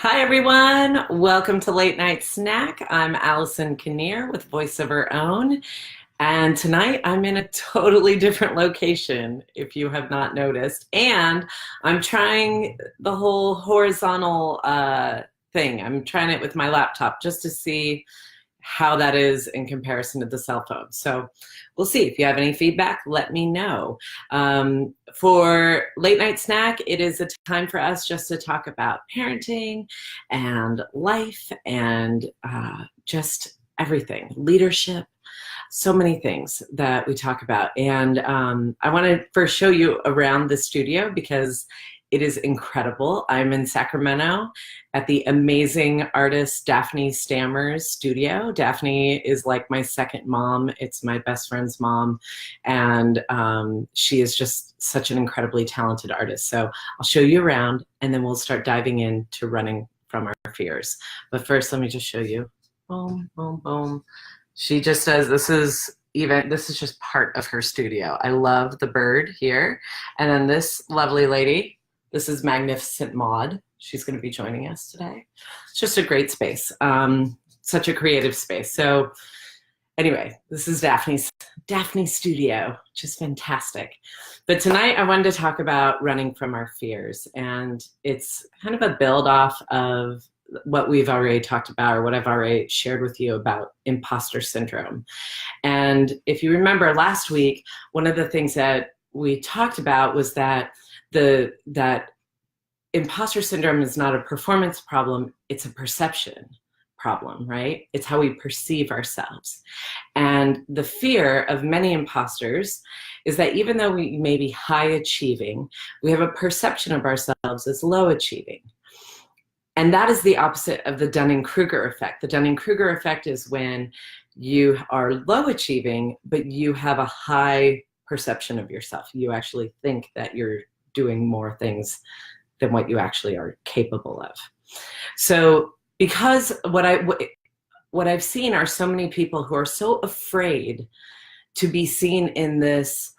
Hi, everyone. Welcome to Late Night Snack. I'm Allison Kinnear with Voice of Her Own. And tonight I'm in a totally different location, if you have not noticed. And I'm trying the whole horizontal thing. I'm trying it with my laptop just to see how that is in comparison to the cell phone. So we'll see. If you have any feedback, let me know. For Late Night Snack, it is a time for us just to talk about parenting and life and just everything, leadership, so many things that we talk about. And I want to first show you around the studio because it is incredible. I'm in Sacramento at the amazing artist Daphne Stammer's studio. Daphne is like my second mom. It's my best friend's mom. And she is just such an incredibly talented artist. So I'll show you around and then we'll start diving into running from our fears. But first, let me just show you. Boom, boom, boom. She just says this is just part of her studio. I love the bird here. And then this lovely lady, this is Magnificent Maud. She's going to be joining us today. It's just a great space, such a creative space. So anyway, this is Daphne's studio, which is fantastic. But tonight I wanted to talk about running from our fears. And it's kind of a build off of what we've already talked about or what I've already shared with you about imposter syndrome. And if you remember last week, one of the things that we talked about was that that imposter syndrome is not a performance problem, it's a perception problem, right? It's how we perceive ourselves. And the fear of many imposters is that even though we may be high achieving, we have a perception of ourselves as low achieving. And that is the opposite of the Dunning-Kruger effect. The Dunning-Kruger effect is when you are low achieving, but you have a high perception of yourself. You actually think that you're doing more things than what you actually are capable of. So because what I've seen are so many people who are so afraid to be seen in this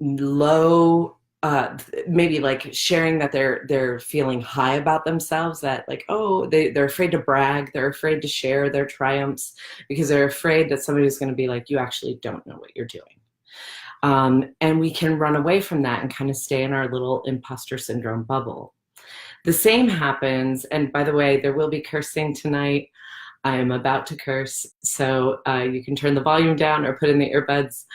low, maybe like sharing that they're feeling high about themselves, that like, oh, they're afraid to brag, they're afraid to share their triumphs because they're afraid that somebody's going to be like, you actually don't know what you're doing. And we can run away from that and kind of stay in our little imposter syndrome bubble. The same happens, and by the way, there will be cursing tonight. I am about to curse, so you can turn the volume down or put in the earbuds,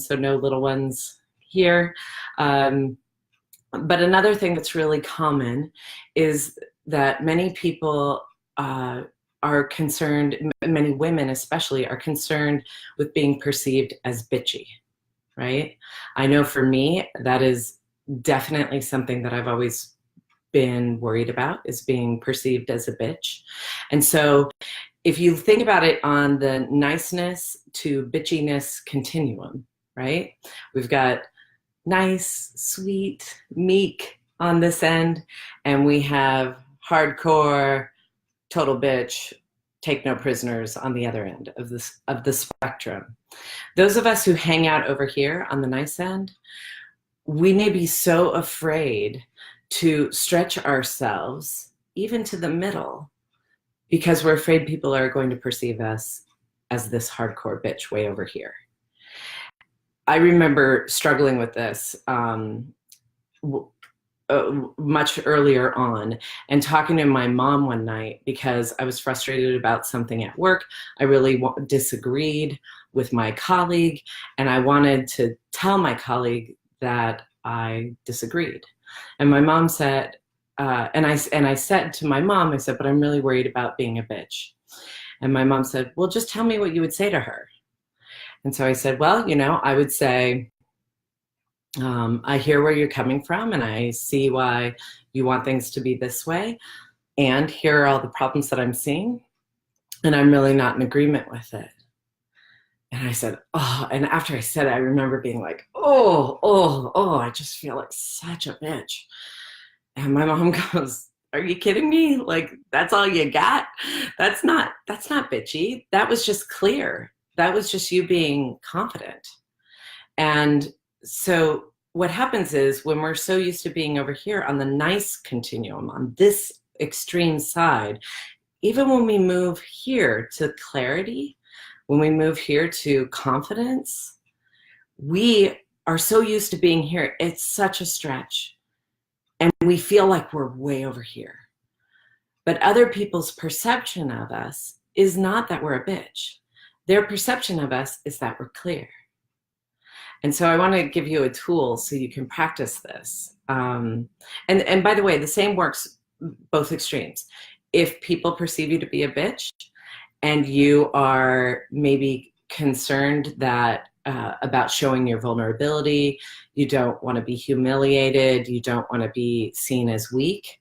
so no little ones here. But another thing that's really common is that many people are concerned, many women especially, are concerned with being perceived as bitchy. Right? I know for me, that is definitely something that I've always been worried about, is being perceived as a bitch. And so if you think about it on the niceness to bitchiness continuum, right? We've got nice, sweet, meek on this end, and we have hardcore, total bitch, take no prisoners on the other end of the spectrum. Those of us who hang out over here on the nice end, we may be so afraid to stretch ourselves even to the middle because we're afraid people are going to perceive us as this hardcore bitch way over here. I remember struggling with this much earlier on and talking to my mom one night because I was frustrated about something at work. I really disagreed with my colleague and I wanted to tell my colleague that I disagreed. And my mom said, and I said to my mom, I said, but I'm really worried about being a bitch. And my mom said, well, just tell me what you would say to her. And so I said, well, you know, I would say, I hear where you're coming from and I see why you want things to be this way. And here are all the problems that I'm seeing. And I'm really not in agreement with it. And I said, oh, and after I said it, I remember being like, I just feel like such a bitch. And my mom goes, are you kidding me? Like, that's all you got? That's not bitchy. That was just clear. That was just you being confident. And so what happens is when we're so used to being over here on the nice continuum, on this extreme side, even when we move here to clarity, when we move here to confidence, we are so used to being here. It's such a stretch. And we feel like we're way over here. But other people's perception of us is not that we're a bitch. Their perception of us is that we're clear. And so I want to give you a tool so you can practice this. And by the way, the same works both extremes. If people perceive you to be a bitch and you are maybe concerned that about showing your vulnerability, you don't want to be humiliated, you don't want to be seen as weak,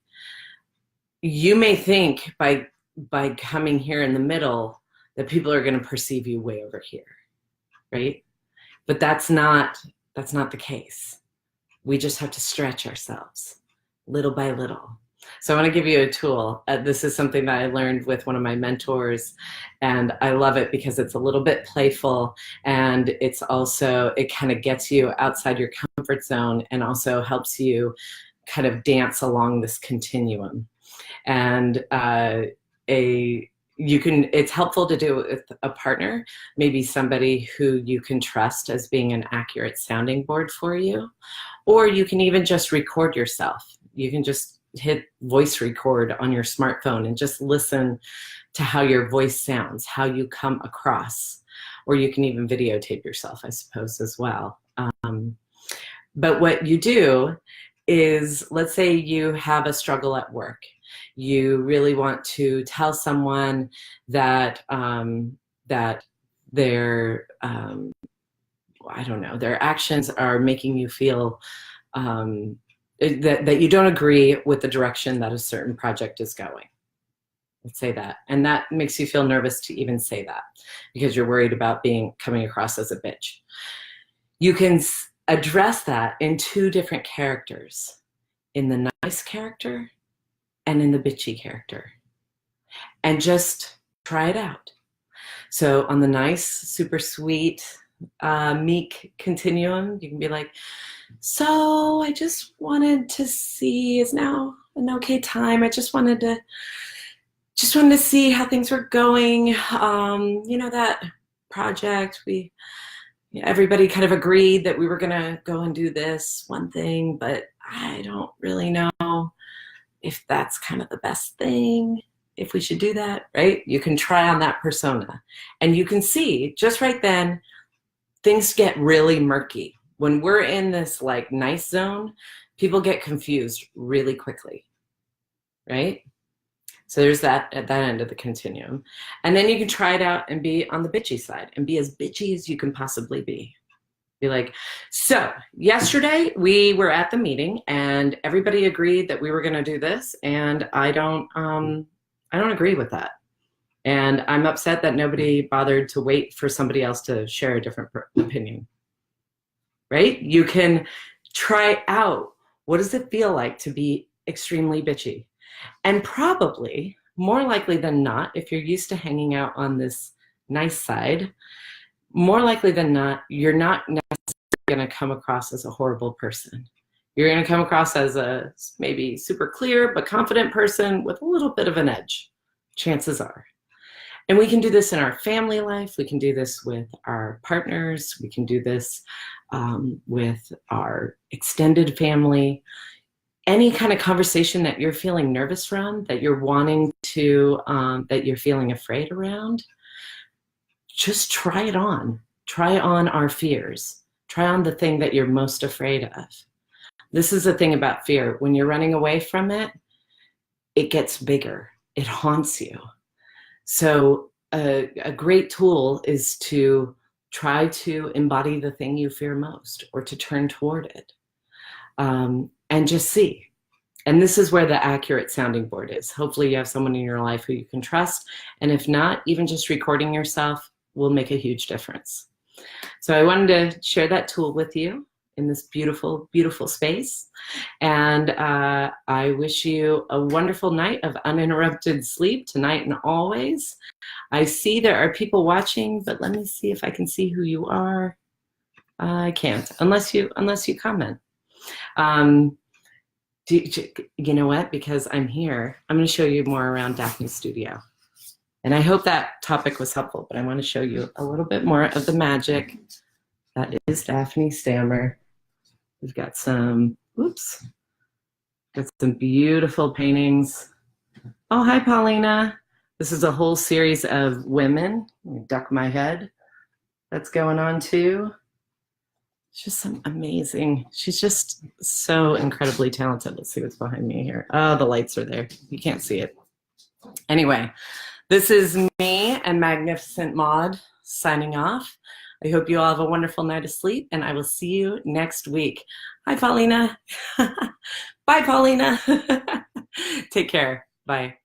you may think by coming here in the middle that people are going to perceive you way over here, right? But that's not the case. We just have to stretch ourselves little by little. So I want to give you a tool. This is something that I learned with one of my mentors, and I love it because it's a little bit playful, and it's also, it kind of gets you outside your comfort zone and also helps you kind of dance along this continuum. And it's helpful to do it with a partner, maybe somebody who you can trust as being an accurate sounding board for you, or you can even just record yourself. You can just hit voice record on your smartphone and just listen to how your voice sounds, how you come across, or you can even videotape yourself, I suppose, as well. But what you do is, let's say you have a struggle at work. You really want to tell someone that that their I don't know, their actions are making you feel that you don't agree with the direction that a certain project is going. Let's say that. And that makes you feel nervous to even say that because you're worried about coming across as a bitch. You can address that in two different characters, in the nice character and in the bitchy character, and just try it out. So on the nice, super sweet, meek continuum, you can be like, so I just wanted to see, is now an okay time? I just wanted to see how things were going. You know, that project, everybody kind of agreed that we were gonna go and do this one thing, but I don't really know if that's kind of the best thing, if we should do that, right? You can try on that persona, and you can see just right then, things get really murky. When we're in this like nice zone, people get confused really quickly, right? So there's that at that end of the continuum. And then you can try it out and be on the bitchy side and be as bitchy as you can possibly be. Be like, so yesterday we were at the meeting and everybody agreed that we were gonna do this, and I don't agree with that. And I'm upset that nobody bothered to wait for somebody else to share a different opinion, right? You can try out, what does it feel like to be extremely bitchy? And probably, more likely than not, if you're used to hanging out on this nice side, more likely than not, you're not necessarily gonna come across as a horrible person. You're gonna come across as a maybe super clear but confident person with a little bit of an edge, chances are. And we can do this in our family life. We can do this with our partners. We can do this with our extended family. Any kind of conversation that you're feeling nervous from, that you're wanting to, that you're feeling afraid around, just try it on. Try on our fears. Try on the thing that you're most afraid of. This is the thing about fear. When you're running away from it, it gets bigger. It haunts you. So a great tool is to try to embody the thing you fear most, or to turn toward it, and just see. And this is where the accurate sounding board is. Hopefully you have someone in your life who you can trust. And if not, even just recording yourself will make a huge difference. So I wanted to share that tool with you in this beautiful, beautiful space. And I wish you a wonderful night of uninterrupted sleep tonight and always. I see there are people watching, but let me see if I can see who you are. I can't unless you comment. Um, you know what? Because I'm here, I'm going to show you more around Daphne's studio. And I hope that topic was helpful, but I want to show you a little bit more of the magic that is Daphne Stammer. We've got some, oops, got some beautiful paintings. Oh, hi, Paulina. This is a whole series of women. Let me duck my head. That's going on too. It's just some amazing, she's just so incredibly talented. Let's see what's behind me here. Oh, the lights are there. You can't see it. Anyway, this is me and Magnificent Maud signing off. I hope you all have a wonderful night of sleep, and I will see you next week. Hi, Paulina. Bye, Paulina. Take care. Bye.